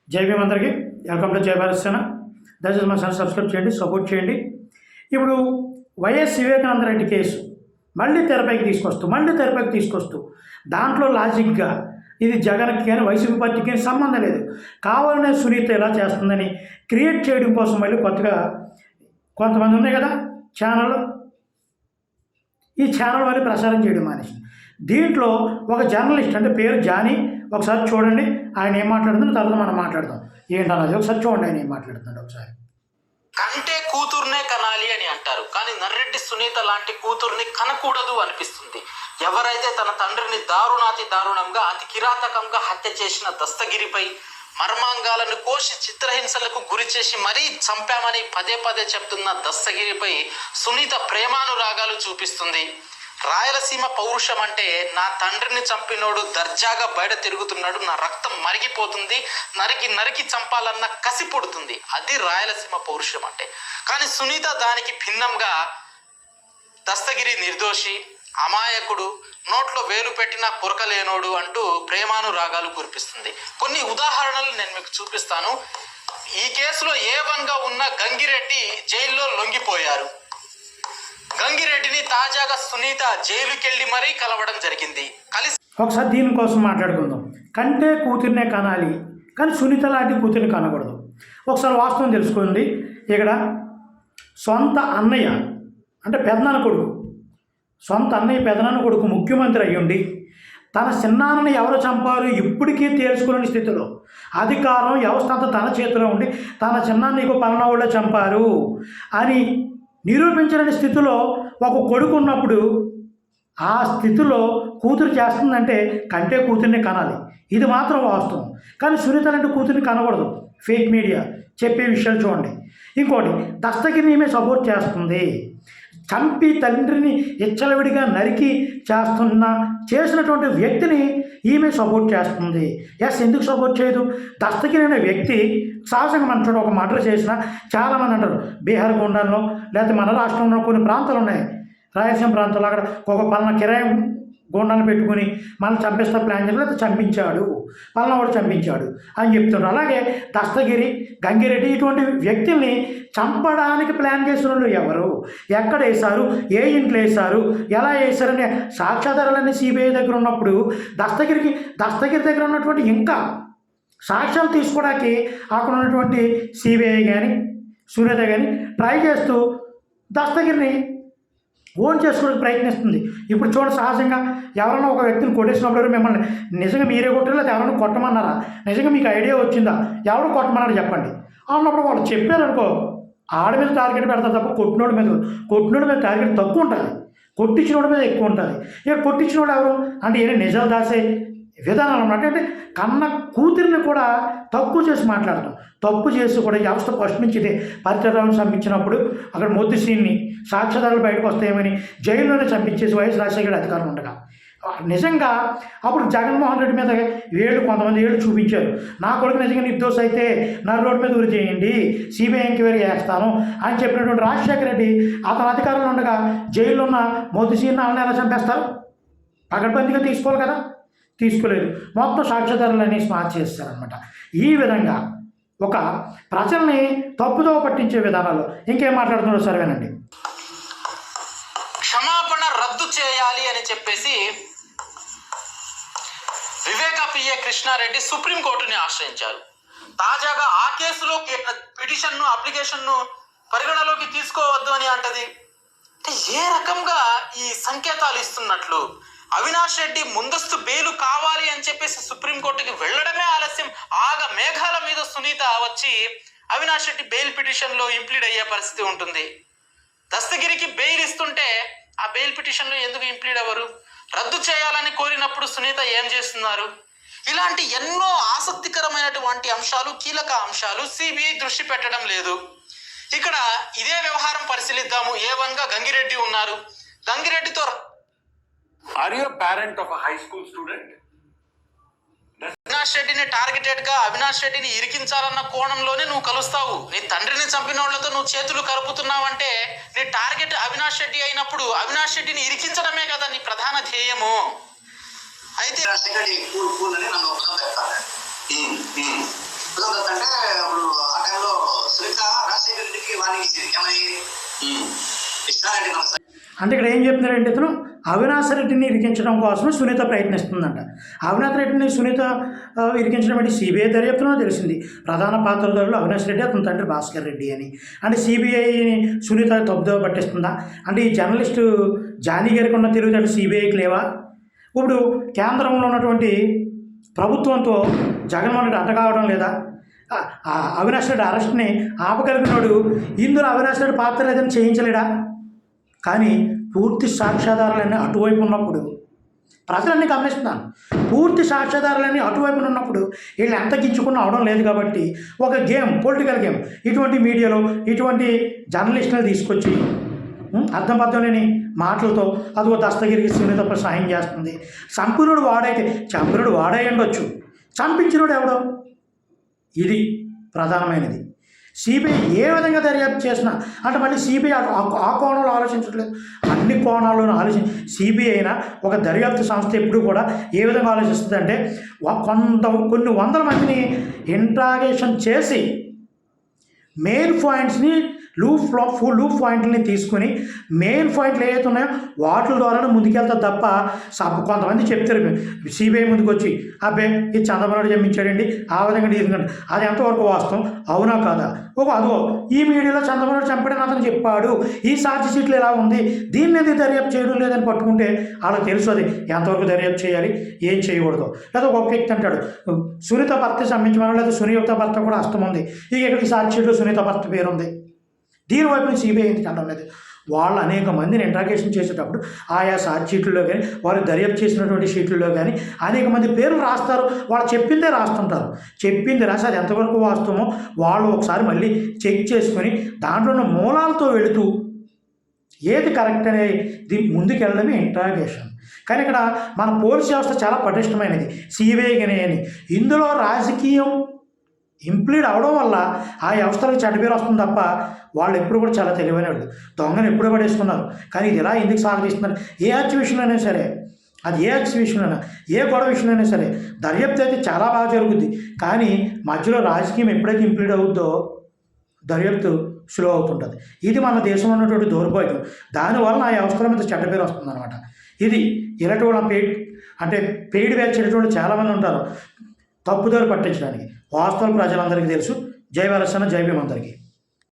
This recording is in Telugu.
జై భీమ్ అందరికీ వెల్కమ్ టు జై భారత్ సేన. దయచేసి మా ఛానల్ సబ్స్క్రైబ్ చేయండి, సపోర్ట్ చేయండి. ఇప్పుడు వైఎస్ వివేకానంద రెడ్డి కేసు మళ్ళీ తెరపైకి తీసుకొస్తూ దాంట్లో లాజిక్గా ఇది జగన్కి కానీ వైసీపీ పార్టీకి కానీ సంబంధం లేదు, కావాలనే సునీత ఇలా చేస్తుందని క్రియేట్ చేయడం కోసం మళ్ళీ కొత్తగా కొంతమంది ఉన్నాయి కదా ఛానల్, ఈ ఛానల్ మళ్ళీ ప్రసారం చేయడం మానేసి దీంట్లో ఒక జర్నలిస్ట్ అంటే పేరు జానీ, ఒకసారి చూడండి ఆయన ఏం మాట్లాడుతుందో, తర్వాత మనం మాట్లాడదాం ఏంటన్నది. ఒకసారి చూడండి ఆయన ఏం మాట్లాడుతున్నాడు ఒకసారి. కంటే కూతుర్నే కనాలి అని అంటారు, కానీ నర్రెడ్డి సునీత లాంటి కూతుర్ని కనకూడదు అనిపిస్తుంది. ఎవరైతే తన తండ్రిని దారుణంగా అతి కిరాతకంగా హత్య చేసిన దస్తగిరిపై మర్మాంగాలను కోసి చిత్రహింసలకు గురి చేసి మరీ చంపామని పదే చెప్తున్న దస్తగిరిపై సునీత ప్రేమానురాగాలు చూపిస్తుంది. రాయలసీమ పౌరుషం అంటే నా తండ్రిని చంపినోడు దర్జాగా బయట తిరుగుతున్నాడు, నా రక్తం మరిగిపోతుంది, నరికి చంపాలన్న కసి పుడుతుంది, అది రాయలసీమ పౌరుషం అంటే. కానీ సునీత దానికి భిన్నంగా దస్తగిరి నిర్దోషి, అమాయకుడు, నోట్లో వేలు పెట్టినా కొరకలేనోడు అంటూ ప్రేమానురాగాలు కురిపిస్తుంది. కొన్ని ఉదాహరణలు నేను మీకు చూపిస్తాను. ఈ కేసులో A1గా ఉన్న గంగిరెడ్డి జైల్లో లొంగిపోయారు. గంగిరెడ్డిని తాజాగా సునీత జైలుకెళ్ళి మరీ కలవడం జరిగింది. ఒకసారి దీనికోసం మాట్లాడుకుందాం. కంటే కూతుర్నే కనాలి, కానీ సునీత లాంటి కూతుర్ని కనకూడదు. ఒకసారి వాస్తవం తెలుసుకోండి. ఇక్కడ సొంత అన్నయ్య అంటే పెదనాన్న కొడుకు, సొంత అన్నయ్య పెదనాన్న కొడుకు ముఖ్యమంత్రి అయ్యుండి తన చిన్నాన్నని ఎవరు చంపారు ఇప్పటికీ తేల్చుకోలేని స్థితిలో, అధికారం వ్యవస్థ అంతా తన చేతిలో ఉండి తన చిన్నాన్ని నీకు పలానా వాళ్ళే చంపారు అని నిరూపించలేని స్థితిలో ఒక కొడుకు ఉన్నప్పుడు ఆ స్థితిలో కూతురు చేస్తుందంటే కంటే కూతుర్ని కనాలి, ఇది మాత్రం వాస్తవం. కానీ సునీత లాంటి కూతుర్ని కనకూడదు. ఫేక్ మీడియా చెప్పే విషయాలు చూడండి. ఇంకోటి, దస్తగిరిని ఈమె సపోర్ట్ చేస్తుంది. చంపి తండ్రిని ఇచ్చలవిడిగా నరికి చేసినటువంటి వ్యక్తిని ఈమె సపోర్ట్ చేస్తుంది. ఎందుకు సపోర్ట్ చేయదు? దస్తగిరి అనే వ్యక్తి సహజంగా మన చూడ ఒక మర్డర్ చేసిన చాలామంది అంటారు, బీహార్ గుండాల్లో లేకపోతే మన రాష్ట్రంలో కొన్ని ప్రాంతాలు ఉన్నాయి, రాయలసీమ ప్రాంతాల్లో, అక్కడ ఒక పలానా కిరాయి గుండాలను పెట్టుకుని మనం చంపేస్తా ప్లాన్ చేసి లేకపోతే చంపించాడు, పలానా వాడు చంపించాడు అని చెప్తున్నారు. అలాగే దస్తగిరి, గంగిరెడ్డి ఇటువంటి వ్యక్తుల్ని చంపడానికి ప్లాన్ చేసిన వాళ్ళు ఎవరు, ఎక్కడ వేశారు, ఏ ఇంట్లో వేశారు, ఎలా వేశారనే సాక్ష్యాధారాలన్నీ సిబిఐ దగ్గర ఉన్నప్పుడు దస్తగిరి దగ్గర ఉన్నటువంటి ఇంకా సాక్ష్యాలు తీసుకోవడానికి అక్కడ ఉన్నటువంటి సిబిఐ కానీ సునీత కానీ ట్రై చేస్తూ దస్తగిరిని ఓన్ చేసుకోవడానికి ప్రయత్నిస్తుంది. ఇప్పుడు చూడండి, సహజంగా ఎవరైనా ఒక వ్యక్తిని కొట్టేసినప్పుడు మిమ్మల్ని నిజంగా మీరే కొట్టారు లేదా ఎవరైనా కొట్టమన్నారా, నిజంగా మీకు ఐడియా వచ్చిందా, ఎవరు కొట్టమన్నాడు చెప్పండి అన్నప్పుడు వాళ్ళు చెప్పారనుకో ఆడ మీద టార్గెట్ పెడతారు తప్ప కొట్టినోడి మీద టార్గెట్ తక్కువ ఉంటుంది, కొట్టించినోడి మీద ఎక్కువ ఉంటుంది. ఇక కొట్టించినోడు ఎవరు అంటే ఏదో నిజాలు దాసే విధానాలు ఉన్నట్టు, అంటే కన్న కూతురిని కూడా తక్కువ చేసి మాట్లాడతాం. తప్పు చేసి కూడా వ్యవస్థ ఫస్ట్ నుంచి ఇదే పరిచయాలను చంపించినప్పుడు అక్కడ మొద్దు సీన్ని సాక్ష్యాధారాలు బయటకు వస్తాయేమని జైల్లోనే చంపించేసి వైఎస్ రాజశేఖర అధికారం ఉండగా నిజంగా అప్పుడు జగన్మోహన్ రెడ్డి మీద కొంతమంది ఏళ్ళు చూపించారు. నా కొడుకు నిజంగా నిర్దోష అయితే నా రోడ్డు మీద ఉరి చేయండి, సిబిఐ ఎంక్వైరీ చేస్తాను అని చెప్పినటువంటి రాజశేఖర రెడ్డి అతను అధికారంలో ఉండగా జైల్లో ఉన్న మొద్దు సీన్ని వాళ్ళని ఎలా చంపేస్తారు? పకడ్బందీగా తీసుకోవాలి కదా, తీసుకోలేదు. మొత్తం సాక్ష్యాధారాలన్నీ స్మార్ట్ చేస్తారనమాట. ఈ విధంగా ఒక ప్రజల్ని తప్పుదో పట్టించే విధానాలు ఇంకేం మాట్లాడుతున్నారో సర్వేనండి. క్షమాపణ రద్దు చేయాలి అని చెప్పేసి వివేక పిఏ కృష్ణారెడ్డి సుప్రీంకోర్టుని ఆశ్రయించారు. తాజాగా ఆ కేసులో అప్లికేషన్ను పరిగణలోకి తీసుకోవద్దు అని అంటది. ఏ రకంగా ఈ సంకేతాలు ఇస్తున్నట్లు? అవినాష్ రెడ్డి ముందస్తు బెయిలు కావాలి అని చెప్పేసి సుప్రీంకోర్టుకి వెళ్లడమే ఆలస్యం, మేఘాల మీద సునీత వచ్చి అవినాష్ రెడ్డి బెయిల్ పిటిషన్లో ఇంప్లీడ్ అయ్యే పరిస్థితి ఉంటుంది. దస్తగిరికి బెయిల్ ఇస్తుంటే ఆ బెయిల్ పిటిషన్లో ఎందుకు ఇంప్లీడ్ అవ్వరు? రద్దు చేయాలని కోరినప్పుడు సునీత ఏం చేస్తున్నారు? ఇలాంటి ఎన్నో ఆసక్తికరమైనటువంటి అంశాలు, కీలక అంశాలు సిబిఐ దృష్టి పెట్టడం లేదు. ఇక్కడ ఇదే వ్యవహారం పరిశీలిద్దాము. A1గా గంగిరెడ్డి ఉన్నారు. గంగిరెడ్డితో Are you a parent of a high school student? Avinash రెడ్డిని టార్గెటెడ్గా అవినాష్ రెడ్డిని ఇరికించాలన్న కోణంలోనే నువ్వు కలుస్తావు. నీ తండ్రిని చంపిన వాళ్ళతో నువ్వు చేతులు కలుపుతున్నావంటే నీ టార్గెట్ అవినాష్ రెడ్డి అయినప్పుడు అవినాష్ రెడ్డిని ఇరికించడమే కదా నీ ప్రధాన ధ్యేయము. అయితే అంటే ఇప్పుడు ఆ టైంలో సునీత రాజశేఖర రెడ్డికి వార్నింగ్ ఇచ్చింది ఏమని ఇస్తానండి నమస్తే. అంటే ఇక్కడ ఏం చెప్తున్నారంటే ఇతను అవినాష్ రెడ్డిని ఇరికించడం కోసమే సునీత ప్రయత్నిస్తుందంట. అవినాష్ రెడ్డిని సునీత ఇరికించడం అంటే సిబిఐ దర్యాప్తులో తెలిసింది. ప్రధాన పాత్రధారులు అవినాష్ రెడ్డి, అతని తండ్రి భాస్కర్ రెడ్డి అని. అంటే సిబిఐని సునీత తప్పుదోవ పట్టిస్తుందా? అంటే ఈ జర్నలిస్టు జానీ గారికి ఉన్న తెలివితేటలు సిబిఐకి లేవా? ఇప్పుడు కేంద్రంలో ఉన్నటువంటి ప్రభుత్వంతో జగన్మోహన్ రెడ్డి అంటకావడం లేదా? అవినాష్ రెడ్డి అరెస్ట్ని ఆపగలిగినోడు ఇందులో అవినాష్ రెడ్డి పాత్ర లేదని చేయించలేడా? కానీ పూర్తి సాక్ష్యాధారాలన్నీ అటువైపు ఉన్నప్పుడు ప్రజలన్నీ గమనిస్తున్నాను. పూర్తి సాక్ష్యాధారాలన్నీ అటువైపు ఉన్నప్పుడు వీళ్ళు ఎంత గిచ్చుకున్న అవడం లేదు కాబట్టి ఒక గేమ్, పొలిటికల్ గేమ్, ఇటువంటి మీడియాలో ఇటువంటి జర్నలిస్టులు తీసుకొచ్చి అర్థం పర్థం లేని మాటలతో అదిగో దస్తగిరికి సునీత సహాయం చేస్తుంది. చంపినోడు వాడైతే చంపినోడు వాడై ఉండొచ్చు, చంపించినోడు ఎవడో? ఇది ప్రధానమైనది. సిబిఐ ఏ విధంగా దర్యాప్తు చేసినా అంటే మళ్ళీ సిబిఐ ఆ కోణంలో ఆలోచించట్లేదు, అన్ని కోణాల్లోనూ సిబిఐ అయినా ఒక దర్యాప్తు సంస్థ ఎప్పుడు కూడా ఏ విధంగా ఆలోచిస్తుంది అంటే కొన్ని వందల మందిని ఇంట్రాగేషన్ చేసి మెయిన్ పాయింట్స్ని లూప్ పాయింట్లని తీసుకుని మెయిన్ పాయింట్లు ఏవైతే ఉన్నాయో వాటి ద్వారానే ముందుకెళ్తారు తప్ప కొంతమంది చెప్తారు సిబిఐ ముందుకు వచ్చి అబ్బే ఇది చంద్రబాబు జమించాడండి ఆ విధంగా తీసుకుంటాడు, అది ఎంతవరకు వాస్తవం, అవునా కాదా? అదిగో ఈ మీడియాలో చంద్రబాబు చంపడని అతను చెప్పాడు, ఈ ఛార్జ్ షీట్లు ఎలా ఉంది, దీన్ని ఎందుకు దర్యాప్తు చేయడం లేదని పట్టుకుంటే వాళ్ళకి తెలుసు అది ఎంతవరకు దర్యాప్తు చేయాలి, ఏం చేయకూడదు. లేదా ఒక వ్యక్తి అంటాడు సునీత భర్త సంబంధించిన లేదా సునీత భర్త కూడా హస్తం ఉంది, ఇక ఇక్కడ ఛార్జ్ షీట్లో సునీత భర్త పేరు ఉంది, దీనివైపు నుంచి సిబిఐ ఎందుకు అనడం లేదు? వాళ్ళు అనేక మందిని ఇంట్రాగేషన్ చేసేటప్పుడు ఆయా ఛార్జ్ షీట్లలో కానీ వారు దర్యాప్తు చేసినటువంటి షీట్లలో కానీ అనేక మంది పేర్లు రాస్తారు. వాళ్ళు చెప్పిందే రాస్తుంటారు. చెప్పింది రాసి అది ఎంతవరకు వాస్తవమో వాళ్ళు ఒకసారి మళ్ళీ చెక్ చేసుకొని దాంట్లో ఉన్న మూలాలతో వెళుతూ ఏది కరెక్ట్ అనేది ముందుకెళ్ళడమే ఇంట్రాగేషన్. కానీ ఇక్కడ మన పోలీస్ వ్యవస్థ చాలా పటిష్టమైనది, సిబిఐ కానీ అని. ఇందులో రాజకీయం ఇంప్లీడ్ అవడం వల్ల ఆ వ్యవస్థలకు చెడ్డ పేరు వస్తుంది తప్ప వాళ్ళు ఎప్పుడు కూడా చాలా తెలివైన వాళ్ళు. దొంగను ఎప్పుడూ పడేసుకున్నారు. కానీ ఇది ఎలా ఎందుకు సాగదీస్తున్నారు? ఏ విషయంలో అయినా సరే, అది ఏ విషయంలోనైనా, ఏ గొడవ విషయంలోనైనా సరే దర్యాప్తు అయితే చాలా బాగా జరుగుద్ది. కానీ మధ్యలో రాజకీయం ఎప్పుడైతే ఇంప్లీడ్ అవుద్దో దర్యాప్తు స్లో అవుతుంటుంది. ఇది మన దేశంలో ఉన్నటువంటి దౌర్భాగ్యం. దానివల్ల ఆ వ్యవస్థల మీద చెడ్డ పేరు వస్తుందన్నమాట. ఇది ఇలాంటి వాళ్ళ పెయిడ్ బ్యాచ్ చేసేటువంటి చాలామంది ఉంటారు తప్పుదారి పట్టించడానికి. వాస్తవాలు ప్రజలందరికీ తెలుసు. జై వలసన, జై భీమ్ అందరికీ.